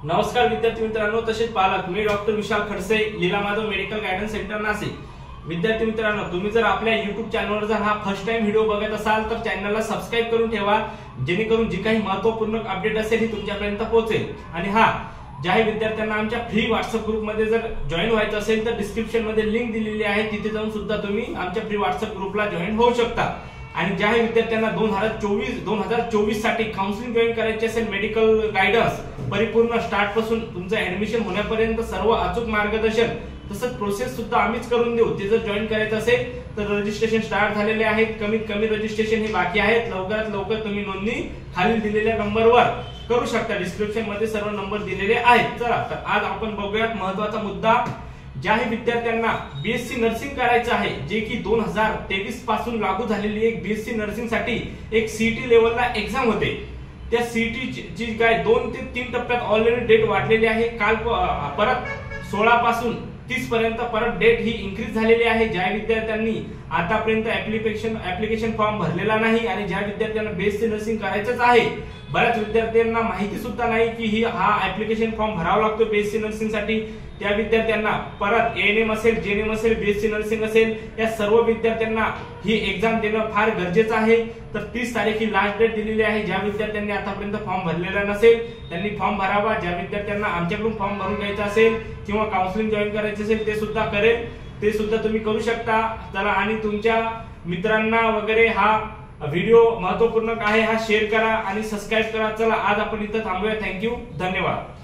नमस्कार विद्यार्थी मित्रांनो, तसेच पालक, मी doctor Vishal Khadse, Leela Madhav medical guidance centre Nashik. विद्यार्थी मित्रांनो, तुम्ही जर आपल्या YouTube चॅनलवर जर हा फर्स्ट टाइम व्हिडिओ बघत असाल तर चॅनलला सबस्क्राइब करून ठेवा, जेणेकरून जी काही महत्त्वपूर्ण अपडेट असेल ही तुमच्यापर्यंत पोहोचेल। आणि ज्याही विद्यार्थ्यांना आमच्या फ्री व्हॉट्सअप ग्रुपमध्ये जर जॉईन व्हायचं असेल तर डिस्क्रिप्शन मध्ये लिंक दिलेली आहे, तिथे जाऊन सुद्धा तुम्ही आमच्या फ्री व्हॉट्सअप ग्रुपला जॉईन होऊ शकता। आणि ज्याही विद्यार्थ्यांना 2024 साठी काउन्सिलिंग जॉईन करायचे असेल, मेडिकल गायडन्स परिपूर्ण स्टार्ट पासून तुमचं ऍडमिशन होण्यापर्यंत सर्व अचूक मार्गदर्शन तसंच प्रोसेस सुद्धा आम्हीच करून देऊ। ते जर जॉईन करायचं असेल तर रजिस्ट्रेशन स्टार्ट झालेले आहेत, कमीत कमी रजिस्ट्रेशन हे बाकी आहेत। लवकरात लवकर तुम्ही नोंदणी खालील दिलेल्या नंबरवर करू शकता, डिस्क्रिप्शन मध्ये सर्व नंबर दिलेले आहेत। चला तर आज आपण बघूयात महत्त्वाचा मुद्दा। ज्याही विद्यार्थ्यांना बीएससी नर्सिंग करायचं आहे, जे की 2023 पासून लागू झालेली एक बीएससी नर्सिंग साठी एक सीईटी लेवलला एक्झाम होते, त्या सीईटी जी काय 2 ते 3 टप्प्यात ऑलरेडी डेट वाढलेली आहे। काल परत 16 पासून 30 पर्यंत परत डेट ही इन्क्रीज झालेली आहे। ज्या विद्यार्थ्यांनी आतापर्यंत ऍप्लिकेशन फॉर्म भरलेला नाही आणि ज्या विद्यार्थ्यांना बीएससी नर्सिंग करायचंच आहे, बऱ्याच विद्यार्थ्यांना माहिती सुद्धा नाही की हा ऍप्लिकेशन फॉर्म भरावा लागतो बीएससी नर्सिंग साठी, त्या विद्यार्थ्यांना परत एएनएम असेल, जेएनएम असेल, बीएससी नर्सिंग असेल, या सर्व विद्यार्थ्यांना ही एक्झाम देणं फार गरजेचं आहे। तर 30 तारीख ही लास्ट डेट दिलेली आहे। ज्या विद्यार्थ्यांनी आतापर्यंत फॉर्म भरलेला नसेल त्यांनी फॉर्म भरावा। ज्या विद्यार्थ्यांना आमच्याकडून फॉर्म भरून घ्यायचा असेल किंवा काउन्सिलिंग जॉईन करायचे असेल ते सुद्धा करेल, ते सुद्धा तुम्ही करू शकता। चला, आणि तुमच्या मित्रांना वगैरे हा व्हिडिओ महत्त्वपूर्ण आहे हा शेअर करा आणि सबस्क्राइब करा। चला, आज आपण इथं थांबूया। थँक्यू, धन्यवाद।